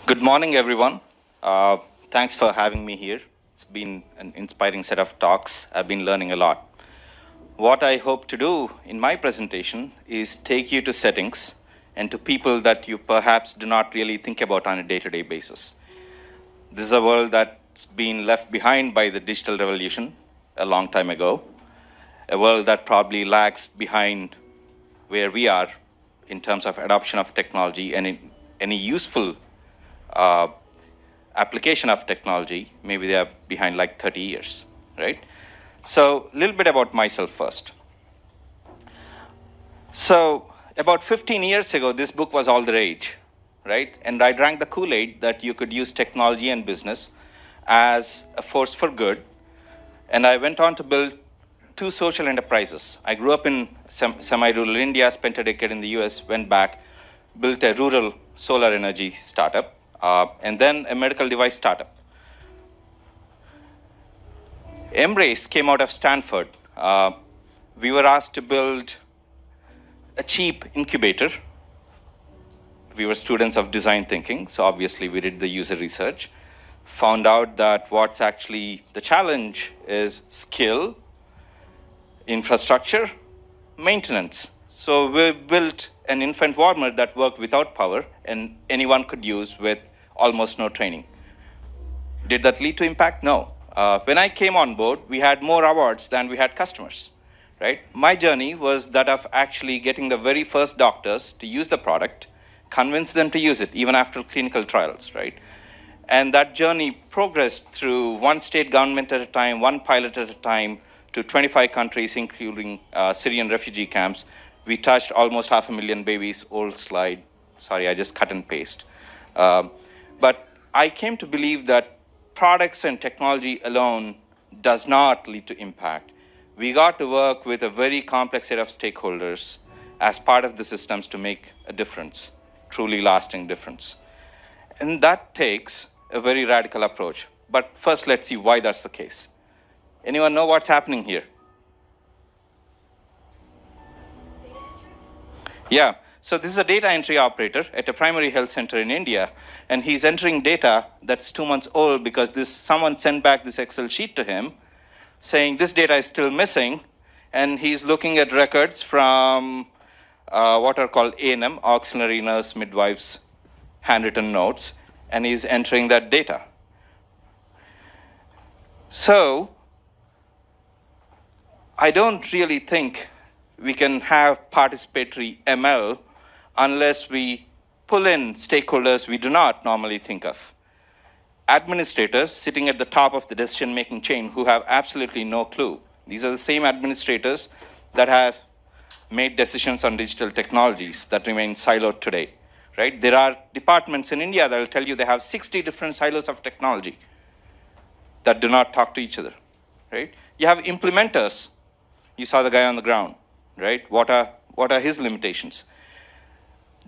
Good morning, everyone. Thanks for having me here. It's been an inspiring set of talks. I've been learning a lot. What I hope to do in my presentation is take you to settings and to people that you perhaps do not really think about on a day-to-day basis. This is a world that's been left behind by the digital revolution a long time ago, a world that probably lags behind where we are in terms of adoption of technology and in any useful application of technology. Maybe they are behind like 30 years, right? So a little bit about myself first. So about 15 years ago, this book was all the rage, right? And I drank the Kool-Aid that you could use technology and business as a force for good. And I went on to build two social enterprises. I grew up in semi-rural India, spent a decade in the US, went back, built a rural solar energy startup, and then a medical device startup. Embrace came out of Stanford. We were asked to build a cheap incubator. We were students of design thinking, so obviously we did the user research. Found out that what's actually the challenge is skill, infrastructure, maintenance. So we built an infant warmer that worked without power and anyone could use with almost no training. Did that lead to impact? No. When I came on board, we had more awards than we had customers, right? My journey was that of actually getting the very first doctors to use the product, convince them to use it, even after clinical trials, right? And that journey progressed through one state government at a time, one pilot at a time, to 25 countries, including Syrian refugee camps. We touched almost 500,000 babies. Old slide. Sorry, I just cut and paste. But I came to believe that products and technology alone does not lead to impact. We got to work with a very complex set of stakeholders as part of the systems to make a difference, truly lasting difference. And that takes a very radical approach. But first, let's see why that's the case. Anyone know what's happening here? Yeah, so this is a data entry operator at a primary health center in India, and he's entering data that's 2 months old because someone sent back this Excel sheet to him saying this data is still missing, and he's looking at records from what are called A&M, auxiliary nurse midwives, handwritten notes, and he's entering that data. So I don't really think we can have participatory ML unless we pull in stakeholders we do not normally think of. Administrators sitting at the top of the decision-making chain who have absolutely no clue. These are the same administrators that have made decisions on digital technologies that remain siloed today, right? There are departments in India that will tell you they have 60 different silos of technology that do not talk to each other, right? You have implementers. You saw the guy on the ground, right? What are his limitations?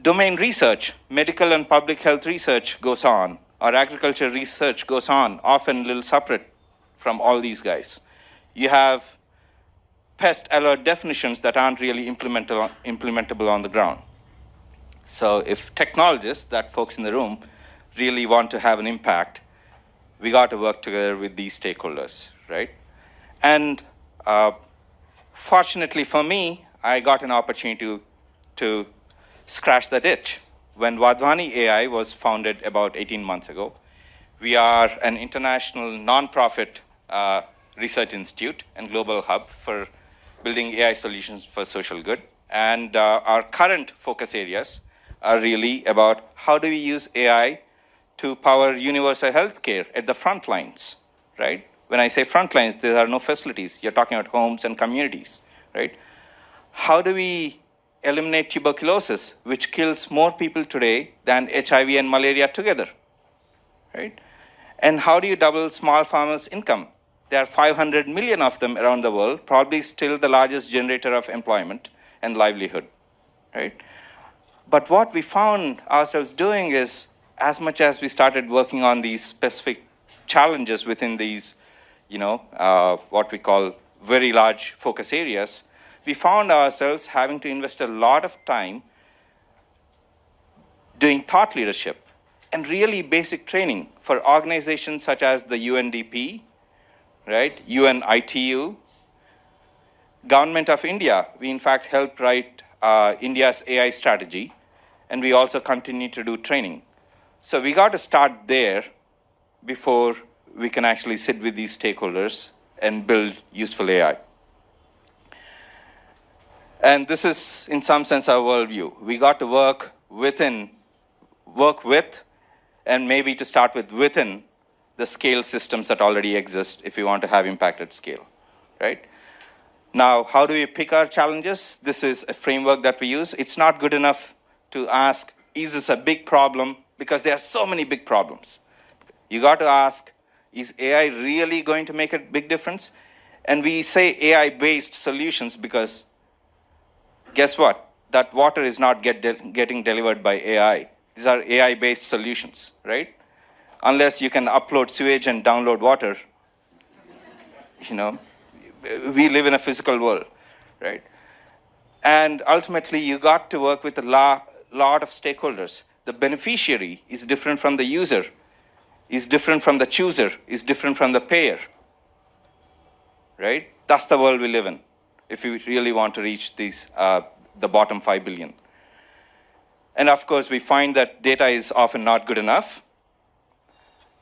Domain research, medical and public health research goes on, or agriculture research goes on, often a little separate from all these guys. You have pest alert definitions that aren't really implementable on the ground. So if technologists, that folks in the room, really want to have an impact, we got to work together with these stakeholders, right? And fortunately for me, I got an opportunity to scratch that itch. When Vadhwani AI was founded about 18 months ago, we are an international nonprofit research institute and global hub for building AI solutions for social good. And our current focus areas are really about how do we use AI to power universal healthcare at the front lines, right? When I say front lines, there are no facilities. You're talking about homes and communities, right? How do we eliminate tuberculosis, which kills more people today than HIV and malaria together, right? And how do you double small farmers' income? There are 500 million of them around the world, probably still the largest generator of employment and livelihood, right? But what we found ourselves doing is, as much as we started working on these specific challenges within these, what we call very large focus areas, we found ourselves having to invest a lot of time doing thought leadership, and really basic training for organizations such as the UNDP, right, UNITU, Government of India. We, in fact, helped write India's AI strategy, and we also continue to do training. So we got to start there before we can actually sit with these stakeholders and build useful AI. And this is, in some sense, our worldview. We got to work with, and maybe to start with, within the scale systems that already exist if we want to have impact at scale, right? Now, how do we pick our challenges? This is a framework that we use. It's not good enough to ask, is this a big problem? Because there are so many big problems. You got to ask, is AI really going to make a big difference? And we say AI-based solutions because guess what? That water is not getting delivered by AI. These are AI-based solutions, right? Unless you can upload sewage and download water, we live in a physical world, right? And ultimately, you got to work with a lot of stakeholders. The beneficiary is different from the user, is different from the chooser, is different from the payer, right? That's the world we live in, if we really want to reach these, the bottom 5 billion. And of course, we find that data is often not good enough.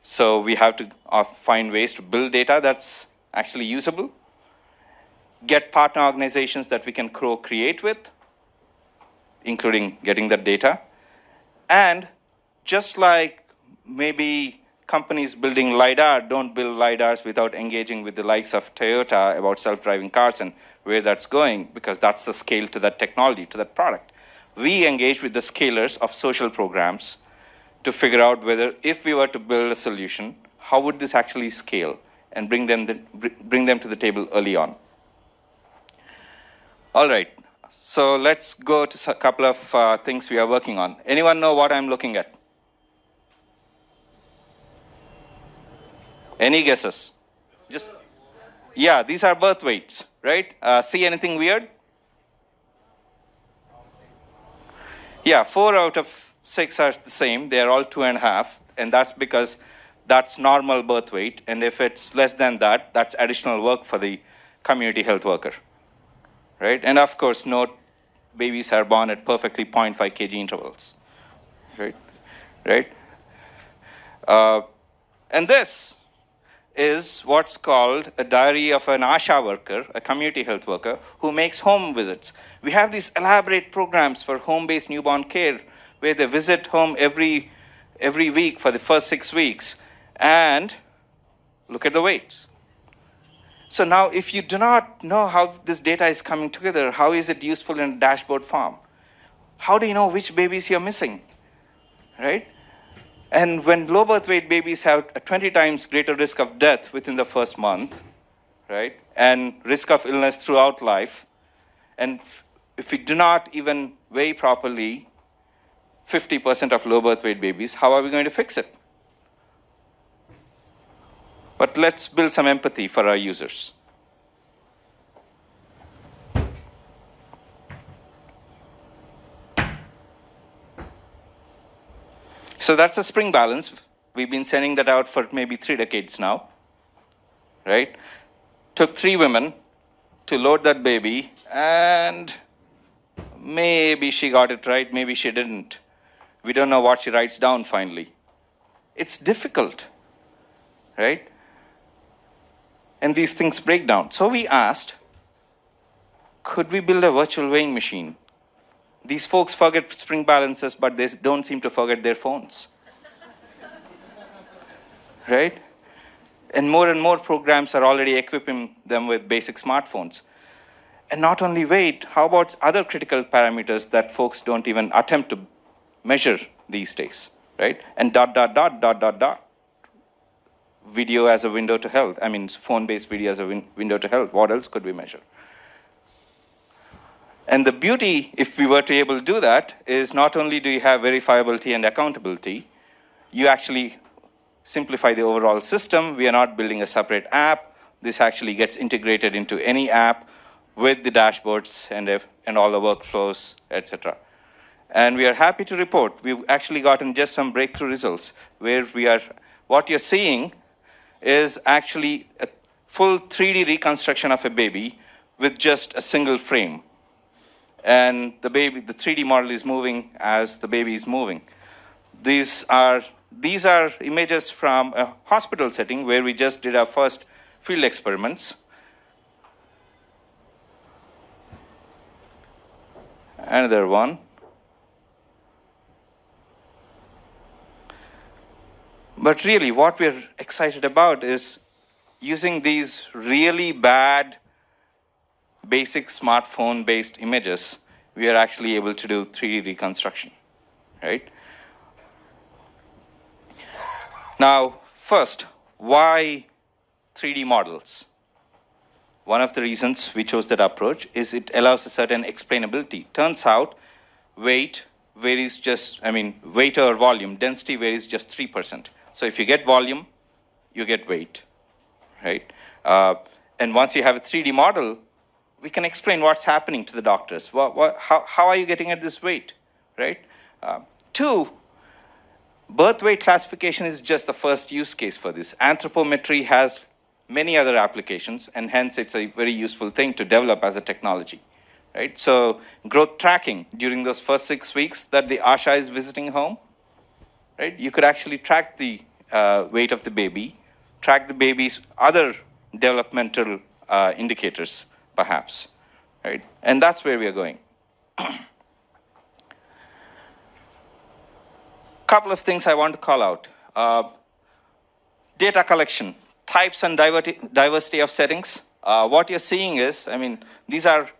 So we have to find ways to build data that's actually usable, get partner organizations that we can co-create with, including getting that data. And just like maybe companies building LiDAR don't build LiDARs without engaging with the likes of Toyota about self-driving cars and where that's going, because that's the scale to that technology, to that product. We engage with the scalers of social programs to figure out whether, if we were to build a solution, how would this actually scale and bring them to the table early on. All right, so let's go to a couple of things we are working on. Anyone know what I'm looking at? Any guesses? Yeah, these are birth weights, right? See anything weird? Yeah, 4 out of 6 are the same. They are all 2.5, and that's because that's normal birth weight. And if it's less than that, that's additional work for the community health worker, right? And of course, note, babies are born at perfectly 0.5 kg intervals, right? And this is what's called a diary of an ASHA worker, a community health worker, who makes home visits. We have these elaborate programs for home-based newborn care where they visit home every week for the first 6 weeks. And look at the weights. So now, if you do not know how this data is coming together, how is it useful in a dashboard form? How do you know which babies you're missing, right? And when low birth weight babies have a 20 times greater risk of death within the first month, right, and risk of illness throughout life, and if we do not even weigh properly 50% of low birth weight babies, how are we going to fix it? But let's build some empathy for our users. So that's a spring balance. We've been sending that out for maybe 3 decades now, right? Took 3 women to load that baby, and maybe she got it right, maybe she didn't. We don't know what she writes down finally. It's difficult, right? And these things break down. So we asked, could we build a virtual weighing machine? These folks forget spring balances, but they don't seem to forget their phones, right? And more programs are already equipping them with basic smartphones. And not only weight, how about other critical parameters that folks don't even attempt to measure these days, right? And ... Video as a window to health. I mean, phone-based video as a window to health. What else could we measure? And the beauty, if we were to be able to do that, is not only do you have verifiability and accountability, you actually simplify the overall system. We are not building a separate app. This actually gets integrated into any app with the dashboards and all the workflows, etc. And we are happy to report we've actually gotten just some breakthrough results where what you're seeing is actually a full 3D reconstruction of a baby with just a single frame. And the 3D model is moving as the baby is moving. These are images from a hospital setting where we just did our first field experiments. Another one. But really, what we're excited about is using these really bad, basic smartphone-based images, we are actually able to do 3D reconstruction, right? Now, first, why 3D models? One of the reasons we chose that approach is it allows a certain explainability. Turns out, weight varies weight or volume, density varies just 3%. So if you get volume, you get weight, right? And once you have a 3D model, we can explain what's happening to the doctors. How are you getting at this weight, right? Two, birth weight classification is just the first use case for this. Anthropometry has many other applications, and hence it's a very useful thing to develop as a technology, right? So growth tracking during those first 6 weeks that the Asha is visiting home, right? You could actually track the weight of the baby, track the baby's other developmental indicators, perhaps, right? And that's where we are going. Couple of things I want to call out. Data collection, types and diversity of settings. What you're seeing is, these are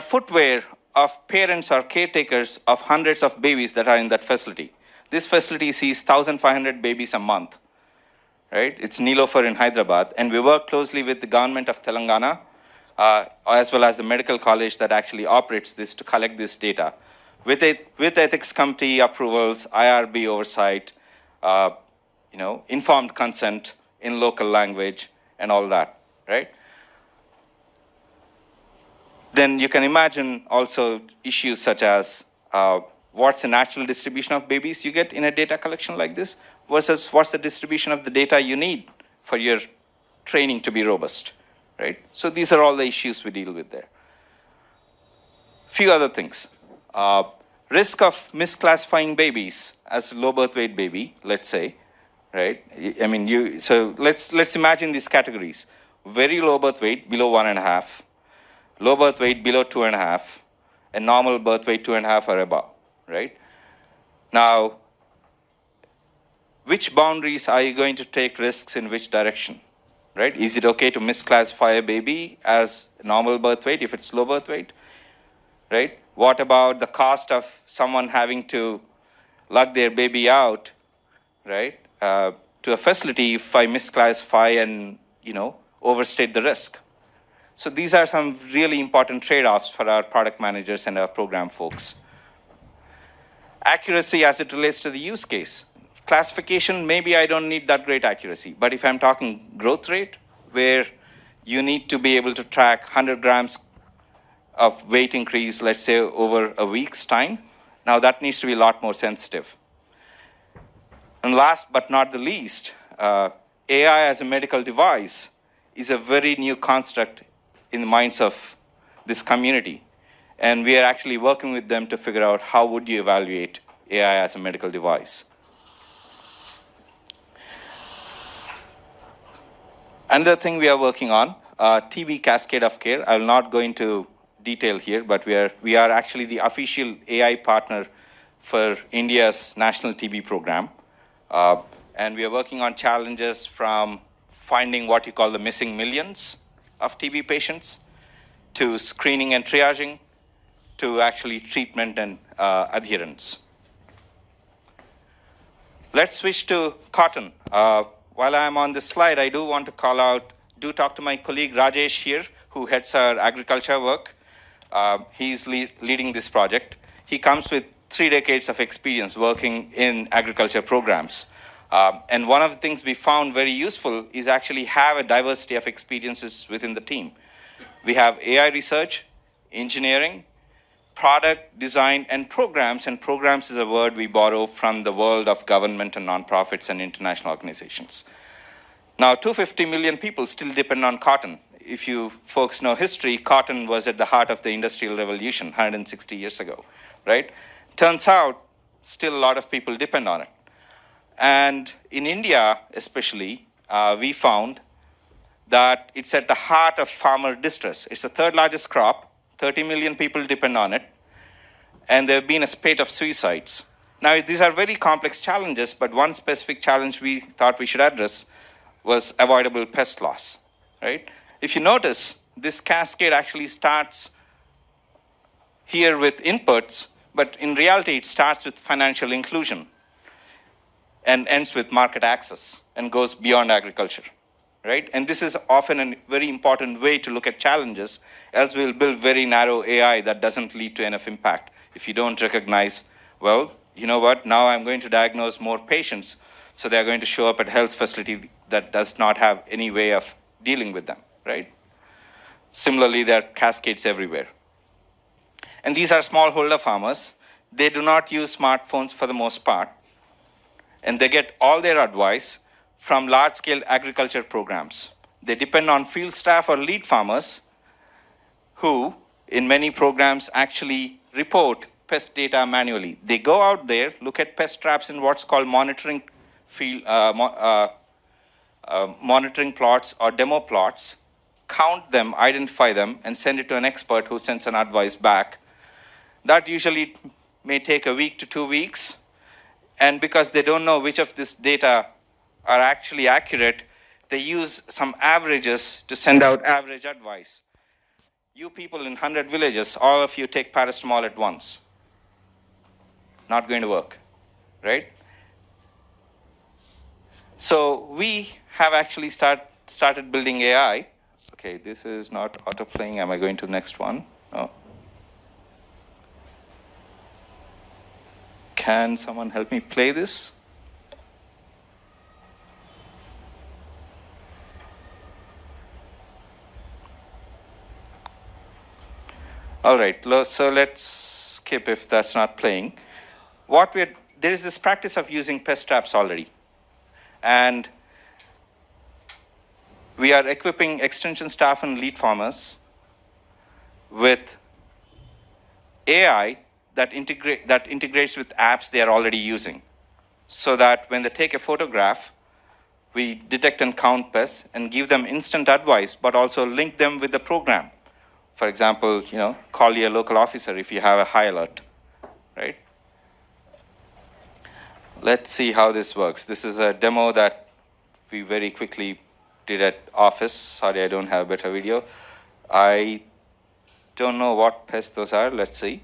footwear of parents or caretakers of hundreds of babies that are in that facility. This facility sees 1,500 babies a month, right? It's Nilofer in Hyderabad, and we work closely with the government of Telangana, as well as the medical college that actually operates this to collect this data. With ethics committee approvals, IRB oversight, informed consent in local language, and all that, right? Then you can imagine also issues such as what's the natural distribution of babies you get in a data collection like this versus what's the distribution of the data you need for your training to be robust, right? So these are all the issues we deal with there. Few other things. Risk of misclassifying babies as low birth weight baby, let's say, right? So let's imagine these categories. Very low birth weight, below 1.5, low birth weight, below 2.5, and normal birth weight, 2.5 or above, right? Now, which boundaries are you going to take risks in which direction, right? Is it okay to misclassify a baby as normal birth weight if it's low birth weight, right? What about the cost of someone having to lug their baby out, right, to a facility if I misclassify and, overstate the risk? So these are some really important trade-offs for our product managers and our program folks. Accuracy as it relates to the use case. Classification, maybe I don't need that great accuracy, but if I'm talking growth rate, where you need to be able to track 100 grams of weight increase, let's say, over a week's time, now that needs to be a lot more sensitive. And last but not the least, AI as a medical device is a very new construct in the minds of this community. And we are actually working with them to figure out how would you evaluate AI as a medical device. Another thing we are working on, TB cascade of care. I will not go into detail here, but we are actually the official AI partner for India's national TB program. And we are working on challenges from finding what you call the missing millions of TB patients, to screening and triaging, to actually treatment and adherence. Let's switch to cotton. While I'm on this slide, I do want to call out, do talk to my colleague Rajesh here, who heads our agriculture work. He's leading this project. He comes with 3 decades of experience working in agriculture programs. And one of the things we found very useful is actually have a diversity of experiences within the team. We have AI research, engineering, product design and programs is a word we borrow from the world of government and nonprofits and international organizations. Now, 250 million people still depend on cotton. If you folks know history, cotton was at the heart of the Industrial Revolution 160 years ago, right? Turns out, still a lot of people depend on it. And in India, especially, we found that it's at the heart of farmer distress. It's the third largest crop. 30 million people depend on it. And there have been a spate of suicides. Now, these are very complex challenges, but one specific challenge we thought we should address was avoidable pest loss, right? If you notice, this cascade actually starts here with inputs, but in reality, it starts with financial inclusion and ends with market access and goes beyond agriculture, right? And this is often a very important way to look at challenges, else we'll build very narrow AI that doesn't lead to enough impact. If you don't recognize, well, you know what, now I'm going to diagnose more patients, so they're going to show up at a health facility that does not have any way of dealing with them, right? Similarly, there are cascades everywhere. And these are smallholder farmers. They do not use smartphones for the most part, and they get all their advice from large-scale agriculture programs. They depend on field staff or lead farmers who, in many programs, actually report pest data manually. They go out there, look at pest traps in what's called monitoring monitoring plots or demo plots, count them, identify them, and send it to an expert who sends an advice back. That usually may take a week to 2 weeks. And because they don't know which of this data are actually accurate, they use some averages to send out average advice. You people in 100 villages, all of you take paracetamol at once. Not going to work, right? So we have actually started building AI. Okay, this is not auto-playing. Am I going to the next one? No. Can someone help me play this? All right, so let's skip if that's not playing. There is this practice of using pest traps already. And we are equipping extension staff and lead farmers with AI that integrates with apps they are already using, so that when they take a photograph, we detect and count pests and give them instant advice, but also link them with the program. For example, call your local officer if you have a high alert, right? Let's see how this works. This is a demo that we very quickly did at office. Sorry, I don't have a better video. I don't know what pests those are. Let's see.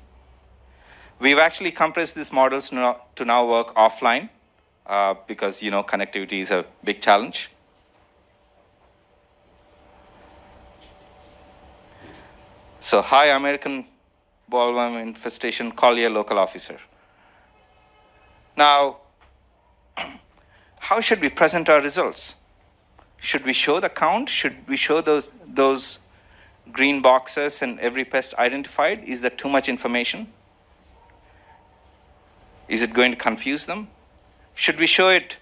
We've actually compressed these models to now work offline because, connectivity is a big challenge. So, hi, American bollworm infestation, call your local officer. Now, how should we present our results? Should we show the count? Should we show those green boxes and every pest identified? Is that too much information? Is it going to confuse them? Should we show it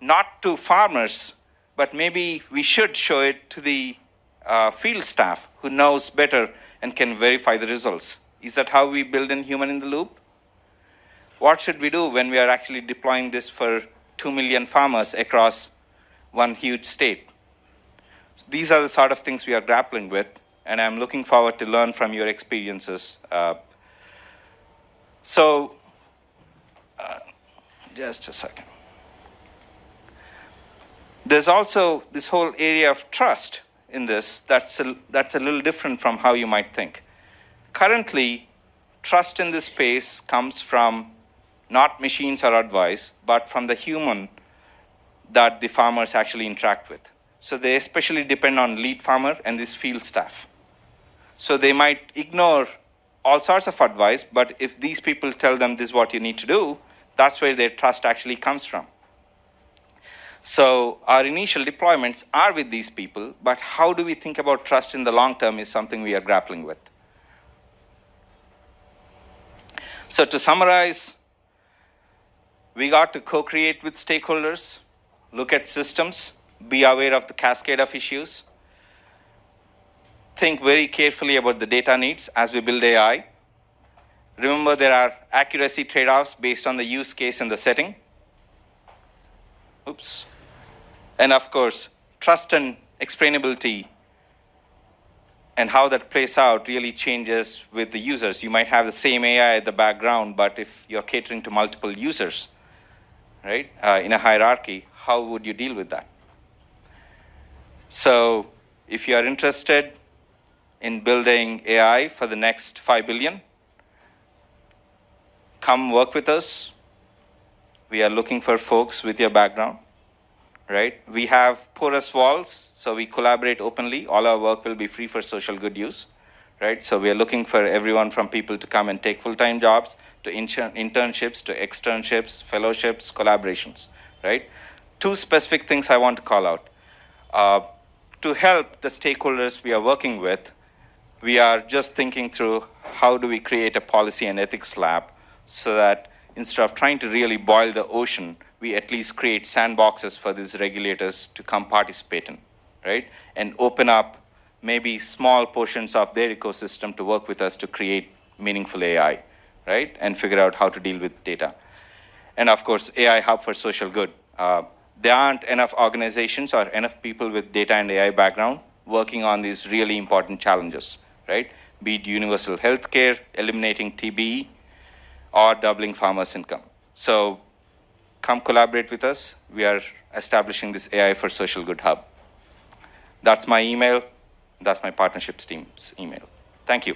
not to farmers, but maybe we should show it to the field staff who knows better and can verify the results? Is that how we build in human in the loop? What should we do when we are actually deploying this for 2 million farmers across one huge state? These are the sort of things we are grappling with, and I'm looking forward to learn from your experiences. Just a second. There's also this whole area of trust in this that's a little different from how you might think. Currently, trust in this space comes from not machines or advice, but from the human that the farmers actually interact with. So they especially depend on lead farmer and this field staff. So they might ignore all sorts of advice, but if these people tell them this is what you need to do, that's where their trust actually comes from. So our initial deployments are with these people, but how do we think about trust in the long term is something we are grappling with. So to summarize, we got to co-create with stakeholders, look at systems, be aware of the cascade of issues, think very carefully about the data needs as we build AI. Remember, there are accuracy trade-offs based on the use case and the setting. Oops. And of course, trust and explainability and how that plays out really changes with the users. You might have the same AI at the background, but if you're catering to multiple users, right, in a hierarchy, how would you deal with that? So if you are interested in building AI for the next 5 billion, come work with us. We are looking for folks with your background, right? We have porous walls, so we collaborate openly. All our work will be free for social good use, right? So we are looking for everyone from people to come and take full-time jobs, to internships, to externships, fellowships, collaborations, right? 2 specific things I want to call out. To help the stakeholders we are working with, we are just thinking through how do we create a policy and ethics lab so that instead of trying to really boil the ocean, we at least create sandboxes for these regulators to come participate in, right? And open up maybe small portions of their ecosystem to work with us to create meaningful AI, right? And figure out how to deal with data. And of course, AI Hub for social good. There aren't enough organizations or enough people with data and AI background working on these really important challenges, right? Be it universal healthcare, eliminating TB, or doubling farmers' income. So come collaborate with us. We are establishing this AI for Social Good Hub. That's my email. That's my partnerships team's email. Thank you.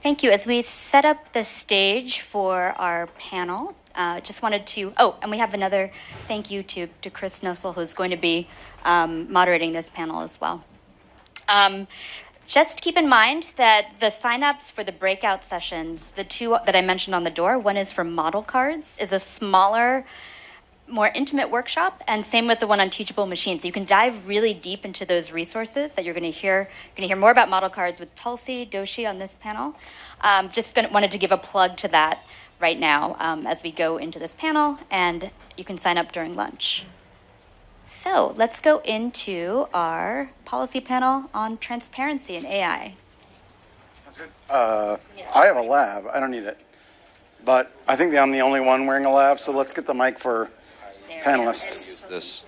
Thank you. As we set up the stage for our panel, just wanted to, and we have another thank you to Chris Nussel, who's going to be moderating this panel as well. Just keep in mind that the signups for the breakout sessions, the 2 that I mentioned on the door, one is for model cards, is a smaller, more intimate workshop, and same with the one on teachable machines. So you can dive really deep into those resources that you're going to hear. You're going to hear more about model cards with Tulsi Doshi on this panel. Wanted to give a plug to that right now as we go into this panel, and you can sign up during lunch. So let's go into our policy panel on transparency in AI. That's good. I have a lav. I don't need it. But I think I'm the only one wearing a lav, so let's get the mic for panelists. Use this.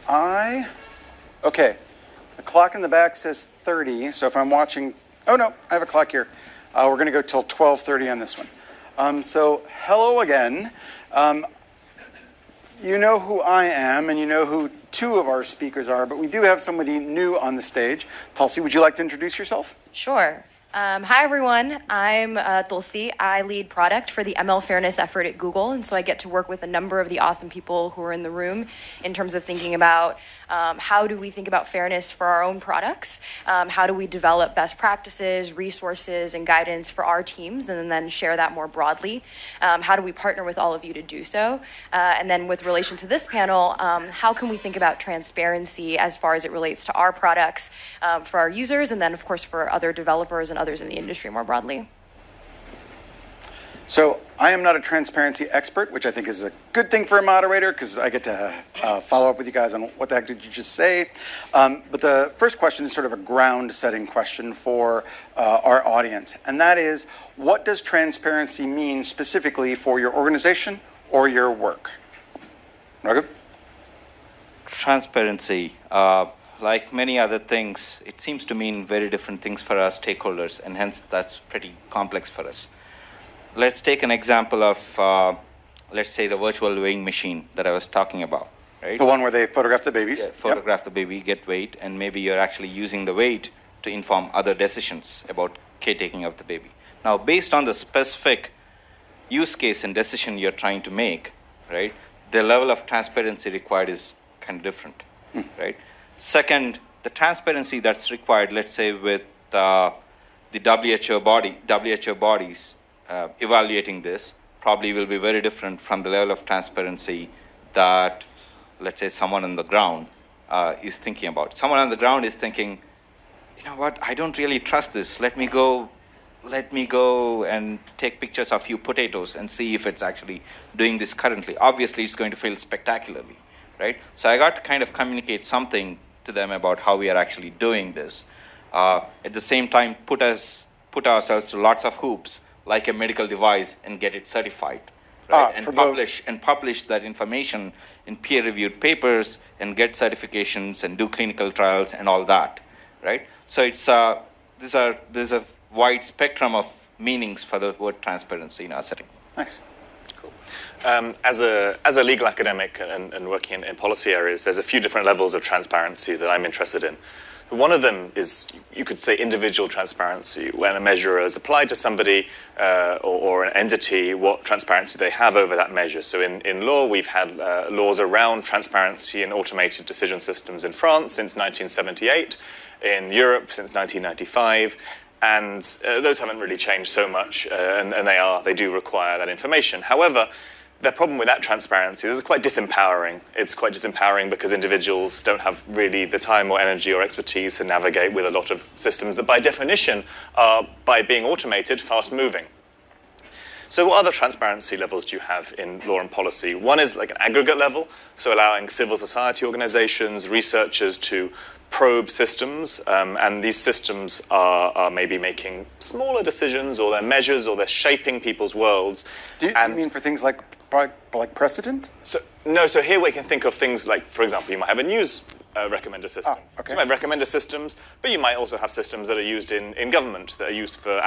All right. Okay, the clock in the back says 30, so if I'm watching, oh no, I have a clock here. We're going to go till 12:30 on this one. So hello again. You know who I am, and you know who 2 of our speakers are, but we do have somebody new on the stage. Tulsi, would you like to introduce yourself? Sure. Hi, everyone. I'm Tulsi. I lead product for the ML fairness effort at Google, and so I get to work with a number of the awesome people who are in the room in terms of thinking about how do we think about fairness for our own products, how do we develop best practices, resources, and guidance for our teams, and then share that more broadly. How do we partner with all of you to do so? And then with relation to this panel, how can we think about transparency as far as it relates to our products for our users, and then, of course, for other developers and others in the industry more broadly. So I am not a transparency expert, which I think is a good thing for a moderator because I get to follow up with you guys on what the heck did you just say. But the first question is sort of a ground-setting question for our audience, and that is, what does transparency mean specifically for your organization or your work? Raghu? Transparency. Like many other things, it seems to mean very different things for our stakeholders, and hence that's pretty complex for us. Let's take an example of, let's say, the virtual weighing machine that I was talking about, right? The one where they photograph the babies? Yeah, photograph the baby, get weight, and maybe you're actually using the weight to inform other decisions about caretaking of the baby. Now, based on the specific use case and decision you're trying to make, right, the level of transparency required is kind of different, right? Second, the transparency that's required, let's say with the WHO bodies evaluating this, probably will be very different from the level of transparency that, let's say, someone on the ground is thinking about. Someone on the ground is thinking, you know what, I don't really trust this. Let me go and take pictures of a few potatoes and see if it's actually doing this currently. Obviously, it's going to fail spectacularly, right? So I got to kind of communicate something to them about how we are actually doing this. At the same time, put ourselves through lots of hoops, like a medical device, and get it certified, right? And publish that information in peer-reviewed papers, and get certifications, and do clinical trials, and all that, right? So it's there's a wide spectrum of meanings for the word transparency in our setting. Nice. As a legal academic and working in policy areas, there's a few different levels of transparency that I'm interested in. One of them is, you could say, individual transparency, when a measure is applied to somebody or an entity, what transparency they have over that measure. So in law, we've had laws around transparency and automated decision systems in France since 1978, in Europe since 1995, and those haven't really changed so much, and they do require that information. However, the problem with that transparency is it's quite disempowering. It's quite disempowering because individuals don't have really the time or energy or expertise to navigate with a lot of systems that by definition are, by being automated, fast-moving. So what other transparency levels do you have in law and policy? One is like an aggregate level, so allowing civil society organizations, researchers to probe systems, and these systems are maybe making smaller decisions, or they're measures, or they're shaping people's worlds. Do you mean for things like precedent? So here we can think of things like, for example, you might have a news recommender system. Okay. So you might have recommender systems, but you might also have systems that are used in government, that are used for